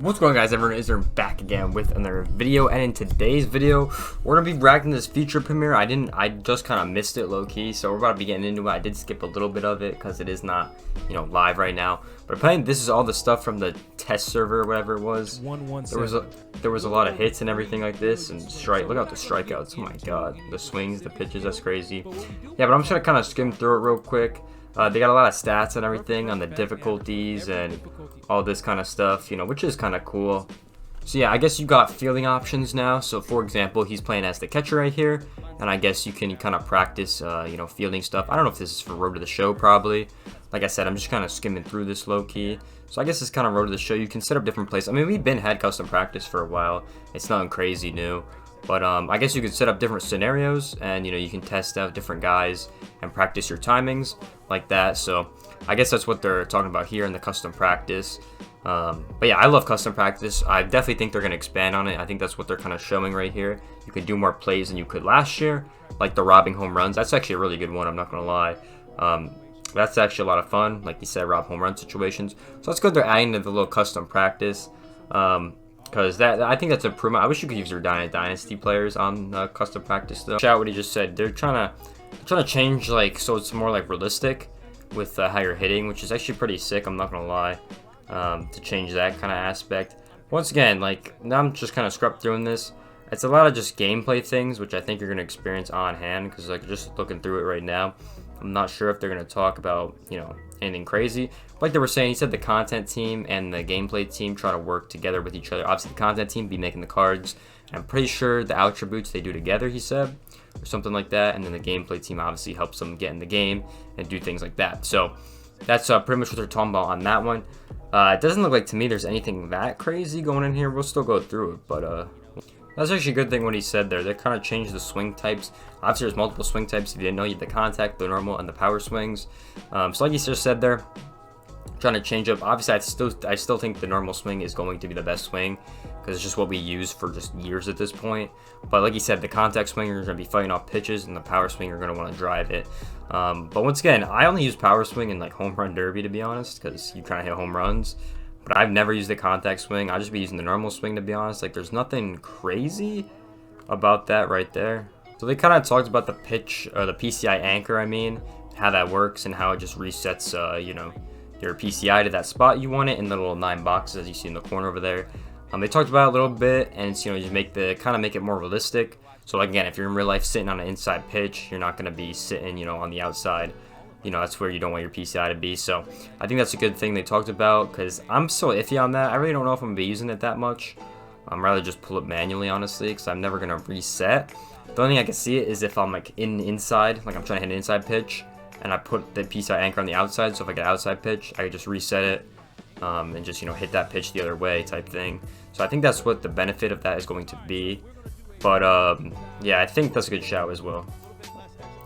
What's going on, guys? Everyone is back again with another video, and in today's video we're gonna be reacting to this feature premiere. I just kind of missed it low-key, so we're about to be getting into it. I did skip a little bit of it because it is not, live right now, but apparently this is all the stuff from the test server or whatever it was. There was a lot of hits and everything like this, and look out the strikeouts. Oh my god, the swings, the pitches, that's crazy. Yeah, but I'm just gonna kind of skim through it real quick. They got a lot of stats and everything on the difficulties and all this kind of stuff, which is kind of cool. So yeah, I guess you got fielding options now. So for example, he's playing as the catcher right here, and I guess you can kind of practice, fielding stuff. I don't know if this is for Road to the Show, probably. Like I said, I'm just kind of skimming through this low-key. So I guess it's kind of Road to the Show. You can set up different places. I mean, we've had custom practice for a while. It's nothing crazy new. But I guess you can set up different scenarios, and you can test out different guys and practice your timings like that. So I guess that's what they're talking about here in the custom practice. But yeah, I love custom practice. I definitely think they're going to expand on it. I think that's what they're kind of showing right here. You can do more plays than you could last year, like the robbing home runs. That's actually a really good one, I'm not going to lie. That's actually a lot of fun, like you said, rob home run situations. So that's good they're adding to the little custom practice. Because I think that's an improvement. I wish you could use your dynasty players on custom practice though. Shout what he just said. They're trying to change, like, so it's more like realistic with how you're hitting, which is actually pretty sick. I'm not gonna lie. To change that kind of aspect. Once again, like, now I'm just kind of scrubbed through this. It's a lot of just gameplay things, which I think you're gonna experience on hand. Because like just looking through it right now, I'm not sure if they're gonna talk about anything crazy. Like they were saying, he said the content team and the gameplay team try to work together with each other. Obviously, the content team be making the cards. And I'm pretty sure the attributes they do together, he said, or something like that. And then the gameplay team obviously helps them get in the game and do things like that. So that's pretty much what they're talking about on that one. It doesn't look like to me there's anything that crazy going in here. We'll still go through it, but that's actually a good thing what he said there. They kind of changed the swing types. Obviously, there's multiple swing types. If you didn't know, you have the contact, the normal, and the power swings. So like he just said there, trying to change up. Obviously, I still think the normal swing is going to be the best swing because it's just what we use for just years at this point. But like he said, the contact swing, you're going to be fighting off pitches, and the power swing, you're going to want to drive it. But once again, I only use power swing in like home run derby, to be honest, because you kind of hit home runs. But I've never used the contact swing. I'll just be using the normal swing, to be honest. Like, there's nothing crazy about that right there. So they kind of talked about the pitch, or the PCI anchor, I mean, how that works and how it just resets, your PCI to that spot you want it in the little 9 boxes as you see in the corner over there. They talked about it a little bit, and it's, you make it more realistic. So like, again, if you're in real life sitting on an inside pitch, you're not going to be sitting, on the outside. That's where you don't want your PCI to be. So I think that's a good thing they talked about, because I'm so iffy on that. I really don't know if I'm going to be using it that much. I'd rather just pull it manually, honestly, because I'm never going to reset. The only thing I can see it is if I'm like inside, like I'm trying to hit an inside pitch, and I put the PCI anchor on the outside. So if I get an outside pitch, I can just reset it and just hit that pitch the other way type thing. So I think that's what the benefit of that is going to be. But yeah, I think that's a good shout as well.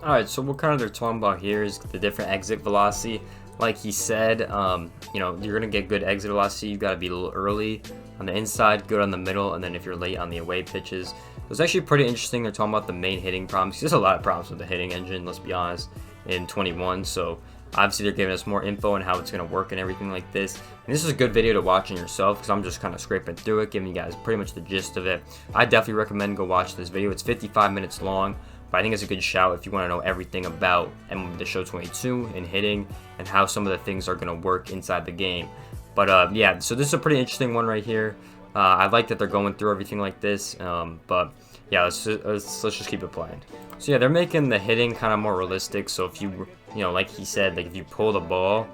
Alright, so what kind of they're talking about here is the different exit velocity. Like he said, you're going to get good exit velocity. You've got to be a little early on the inside, good on the middle, and then if you're late on the away pitches. It's actually pretty interesting. They're talking about the main hitting problems. There's a lot of problems with the hitting engine, let's be honest, in 21. So obviously they're giving us more info on how it's going to work and everything like this. And this is a good video to watch in yourself, because I'm just kind of scraping through it, giving you guys pretty much the gist of it. I definitely recommend go watch this video. It's 55 minutes long. But I think it's a good shout if you want to know everything about MLB The Show 22 and hitting and how some of the things are going to work inside the game. But yeah, so this is a pretty interesting one right here. I like that they're going through everything like this. But yeah, let's just keep it playing. So yeah, they're making the hitting kind of more realistic. So if you like he said, like if you pull the ball,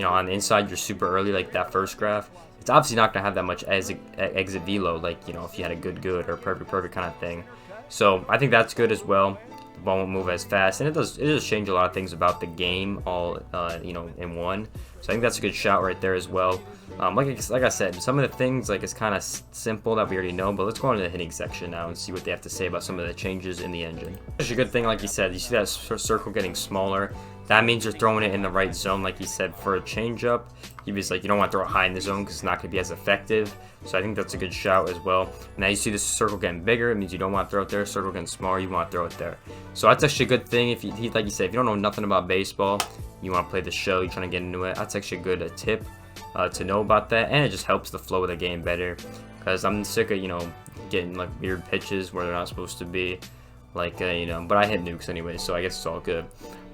on the inside, you're super early, like that first graph. It's obviously not gonna have that much exit velo, like if you had a good or perfect kind of thing. So I think that's good as well. The ball won't move as fast, and it does change a lot of things about the game all in one. So I think that's a good shout right there as well. Like I said, some of the things like it's kind of simple that we already know, but let's go into the hitting section now and see what they have to say about some of the changes in the engine. It's a good thing, like you said, you see that circle getting smaller. That means you're throwing it in the right zone, like he said, for a changeup. He was like, you don't want to throw it high in the zone because it's not going to be as effective. So I think that's a good shout as well. Now you see this circle getting bigger. It means you don't want to throw it there. Circle getting smaller, you want to throw it there. So that's actually a good thing. If you, like you said, if you don't know nothing about baseball, you want to play the show, you're trying to get into it, that's actually a good tip. to know about that, and it just helps the flow of the game better, because I'm sick of, getting like weird pitches where they're not supposed to be, like, but I hit nukes anyway, so I guess it's all good.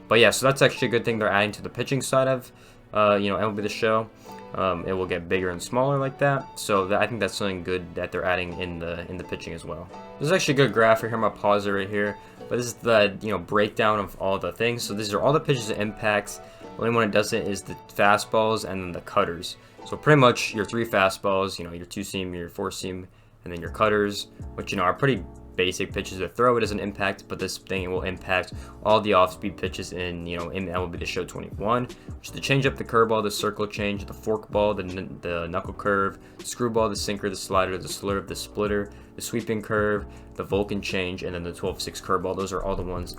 But yeah, so that's actually a good thing they're adding to the pitching side of, MLB The Show. It will get bigger and smaller like that, so I think that's something good that they're adding in the pitching as well. There's actually a good graph right here. I'm gonna pause it right here, but this is the breakdown of all the things. So these are all the pitches and impacts. The only one that doesn't is the fastballs and then the cutters. So pretty much your 3 fastballs, your 2-seam, your 4-seam, and then your cutters, which are pretty basic pitches to throw. It doesn't impact, but this thing will impact all the off-speed pitches in MLB The Show 21, which is the changeup, the curveball, the circle change, the forkball, the knuckle curve, the screwball, the sinker, the slider, the slurve, the splitter, the sweeping curve, the Vulcan change, and then the 12-6 curveball. Those are all the ones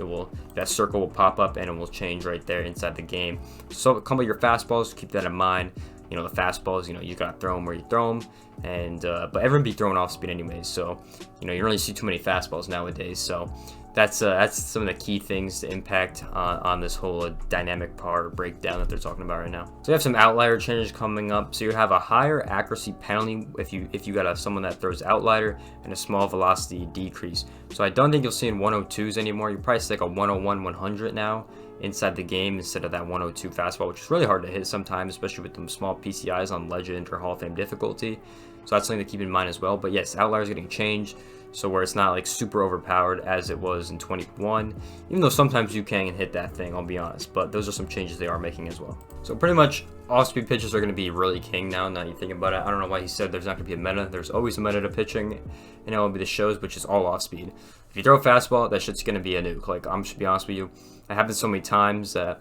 that circle will pop up and it will change right there inside the game. So a couple of your fastballs, keep that in mind. The fastballs, you gotta throw them where you throw them, and but everyone be throwing off speed anyways, so you don't really see too many fastballs nowadays. So that's some of the key things to impact on this whole dynamic power breakdown that they're talking about right now. So you have some outlier changes coming up. So you have a higher accuracy penalty if you got someone that throws outlier, and a small velocity decrease. So I don't think you'll see in 102s anymore. You probably see like a 101, 100 now inside the game instead of that 102 fastball, which is really hard to hit sometimes, especially with them small PCIs on Legend or Hall of Fame difficulty. So that's something to keep in mind as well. But yes, outlier is getting changed, so where it's not like super overpowered as it was in 21, even though sometimes you can hit that thing, I'll be honest. But those are some changes they are making as well. So pretty much off-speed pitches are going to be really king now you think about it. I don't know why he said there's not going to be a meta. There's always a meta to pitching in MLB The Shows, which is all off-speed. If you throw a fastball, that shit's going to be a nuke. Like, I'm just be honest with you, it happens so many times that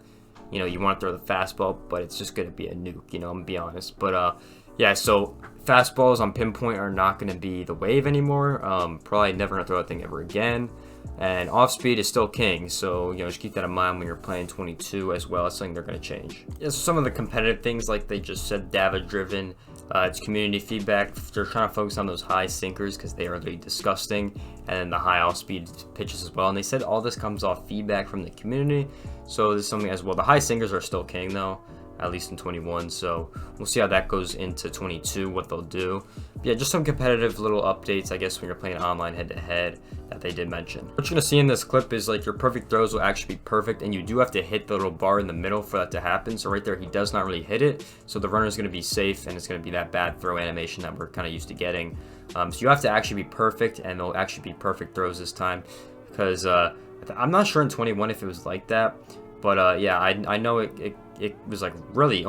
you want to throw the fastball, but it's just going to be a nuke. I'm gonna be honest. But yeah, so fastballs on pinpoint are not going to be the wave anymore. Probably never going to throw that thing ever again. And off speed is still king, so just keep that in mind when you're playing 22 as well. It's something they're going to change. Yeah, so some of the competitive things, like they just said, Dava driven. It's community feedback. They're trying to focus on those high sinkers because they are really disgusting, and then the high off-speed pitches as well. And they said all this comes off feedback from the community, so there's something as well. The high sinkers are still king though, at least in 21. So we'll see how that goes into 22, what they'll do. But yeah, just some competitive little updates, I guess, when you're playing online head-to-head that they did mention. What you're gonna see in this clip is like your perfect throws will actually be perfect, and you do have to hit the little bar in the middle for that to happen. So right there, he does not really hit it, so the runner is gonna be safe, and it's gonna be that bad throw animation that we're kind of used to getting. So you have to actually be perfect, and they'll actually be perfect throws this time, because I'm not sure in 21 if it was like that, but yeah, I know it was like really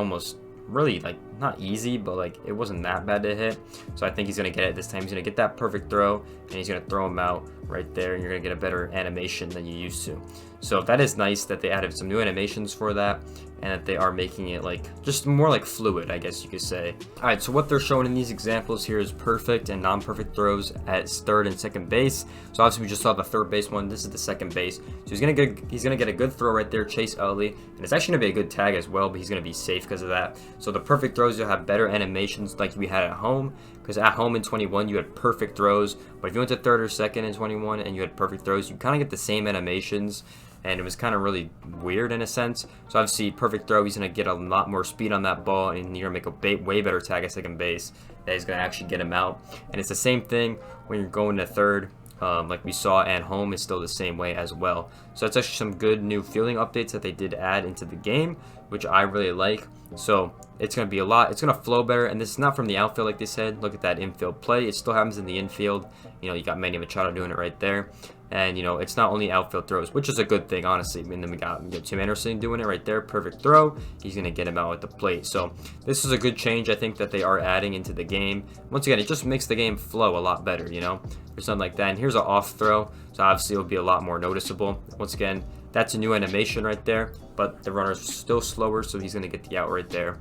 like not easy, but like it wasn't that bad to hit. So I think he's gonna get it this time. He's gonna get that perfect throw, and he's gonna throw him out right there, and you're gonna get a better animation than you used to. So that is nice that they added some new animations for that, and that they are making it like just more like fluid, I guess you could say. All right, so what they're showing in these examples here is perfect and non-perfect throws at third and second base. So obviously we just saw the third base one. This is the second base. So he's gonna get a good throw right there, Chase Utley, and it's actually gonna be a good tag as well, but he's gonna be safe because of that. So the perfect throws, you'll have better animations like we had at home, because at home in 21 you had perfect throws, but if you went to third or second in 21 and you had perfect throws, you kind of get the same animations, and it was kind of really weird in a sense. So obviously perfect throw, he's going to get a lot more speed on that ball, and you're going to make a way better tag at second base that is going to actually get him out. And it's the same thing when you're going to third, like we saw at home, is still the same way as well. So that's actually some good new fielding updates that they did add into the game, which I really like. So it's going to be it's going to flow better, and this is not from the outfield like they said. Look at that infield play. It still happens in the infield. You got Manny Machado doing it right there. And, it's not only outfield throws, which is a good thing, honestly. And then we got Tim Anderson doing it right there. Perfect throw. He's going to get him out at the plate. So this is a good change, I think, that they are adding into the game. Once again, it just makes the game flow a lot better, or something like that. And here's an off throw. So obviously it'll be a lot more noticeable. Once again, that's a new animation right there. But the runner's still slower, so he's going to get the out right there.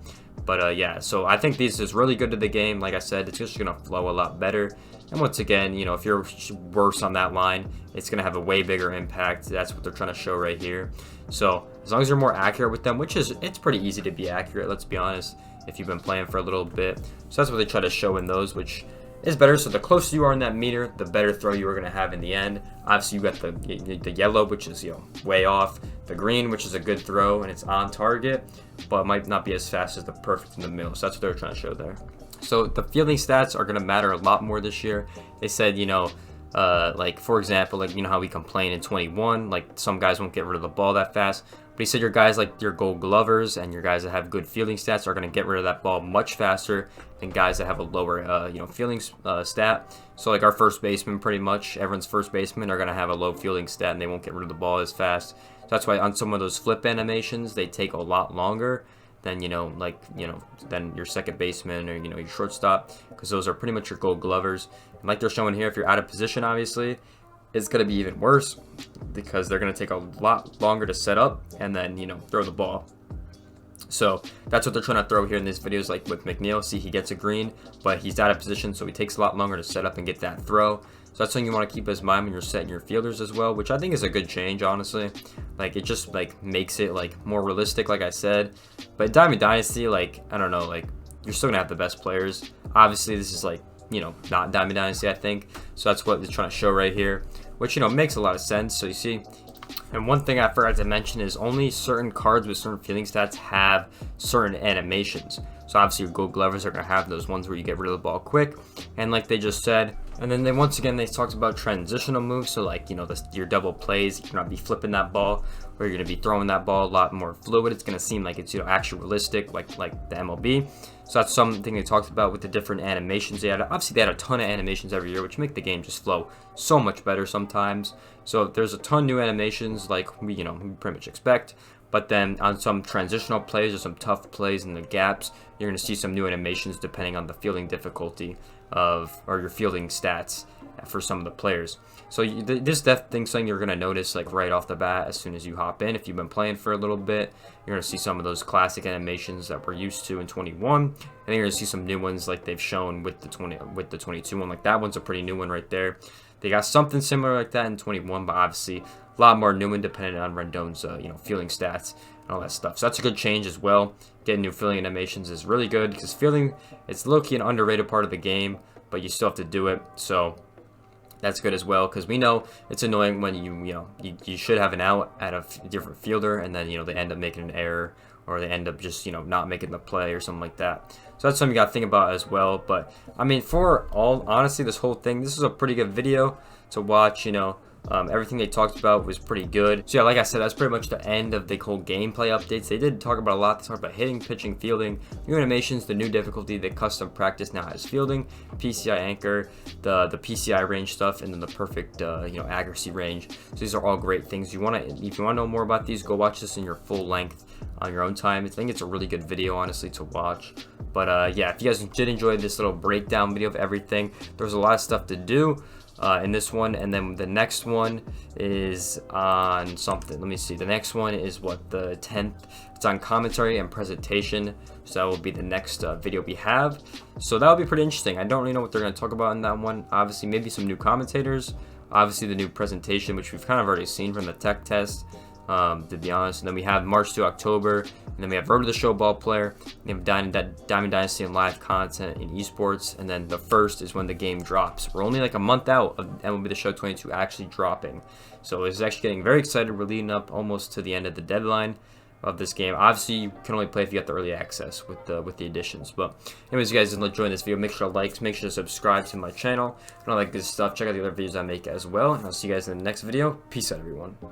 But yeah, so I think this is really good to the game. Like I said, it's just going to flow a lot better. And once again, if you're worse on that line, it's going to have a way bigger impact. That's what they're trying to show right here. So as long as you're more accurate with them, it's pretty easy to be accurate, let's be honest, if you've been playing for a little bit. So that's what they try to show in those, which is better. So the closer you are in that meter, the better throw you are going to have in the end. Obviously, you got the yellow, which is way off. The green, which is a good throw and it's on target, but might not be as fast as the perfect in the middle. So that's what they're trying to show there. So the fielding stats are going to matter a lot more this year. They said, like for example, like how we complain in 21, like some guys won't get rid of the ball that fast. But he said your guys like your Gold Glovers and your guys that have good fielding stats are going to get rid of that ball much faster than guys that have a lower fielding stat. So like our first baseman, pretty much everyone's first baseman are going to have a low fielding stat and they won't get rid of the ball as fast. So that's why on some of those flip animations they take a lot longer than than your second baseman or your shortstop, because those are pretty much your Gold Glovers. And like they're showing here, if you're out of position, obviously it's going to be even worse because they're going to take a lot longer to set up and then throw the ball. So that's what they're trying to throw here in this video, is like with McNeil. See, he gets a green, but he's out of position, so he takes a lot longer to set up and get that throw. So that's something you want to keep in mind when you're setting your fielders as well, which I think is a good change, honestly. Like it just like makes it like more realistic, like I said. But Diamond Dynasty, like I don't know, like you're still gonna have the best players. Obviously, this is like not Diamond Dynasty, I think. So that's what they're trying to show right here, which makes a lot of sense. So you see. And one thing I forgot to mention is only certain cards with certain fielding stats have certain animations. So obviously your Gold Glovers are going to have those ones where you get rid of the ball quick. And like they just said, and then once again they talked about transitional moves. So like, your double plays, you're not be flipping that ball, or you're going to be throwing that ball a lot more fluid. It's going to seem like it's actually realistic, like the MLB. So that's something they talked about with the different animations. They had a ton of animations every year, which make the game just flow so much better sometimes. So there's a ton of new animations like we pretty much expect. But then on some transitional plays or some tough plays in the gaps, you're going to see some new animations depending on the fielding difficulty or your fielding stats for some of the players. So this thing something you're going to notice like right off the bat as soon as you hop in. If you've been playing for a little bit, you're going to see some of those classic animations that we're used to in 21, and then you're going to see some new ones like they've shown with the 22 one. Like that one's a pretty new one right there. They got something similar like that in 21, but obviously a lot more new and dependent on Rendon's fielding stats and all that stuff. So that's a good change as well. Getting new fielding animations is really good because fielding, it's low-key an underrated part of the game, but you still have to do it. So that's good as well, because we know it's annoying when you should have an out at a different fielder and then they end up making an error, or they end up just not making the play or something like that. So that's something you got to think about as well. But I mean, for all honestly, this whole thing, this is a pretty good video to watch. Everything they talked about was pretty good. So yeah, like I said, that's pretty much the end of the whole gameplay updates. They did talk about a lot. They talked about hitting, pitching, fielding, new animations, the new difficulty, the custom practice now has fielding, PCI anchor, the PCI range stuff, and then the perfect accuracy range. So these are all great things. If you want to know more about these, go watch this in your full length on your own time. I think it's a really good video, honestly, to watch. But yeah, if you guys did enjoy this little breakdown video of everything, there's a lot of stuff to do in this one, and then the next one is on something. Let me see. The next one is what, the 10th. It's on commentary and presentation. So that will be the next video we have. So that will be pretty interesting. I don't really know what they're going to talk about in that one. Obviously, maybe some new commentators. Obviously, the new presentation, which we've kind of already seen from the tech test, to be honest. And then we have March to October. And then we have Road to the Show ball player. We have Diamond Dynasty and live content in esports. And then the 1st is when the game drops. We're only like a month out of MLB The Show 22 actually dropping. So it's actually getting very excited. We're leading up almost to the end of the deadline of this game. Obviously, you can only play if you get the early access with the additions. But anyways, you guys enjoying this video, make sure to like, make sure to subscribe to my channel and all that good stuff. Check out the other videos I make as well. And I'll see you guys in the next video. Peace out, everyone.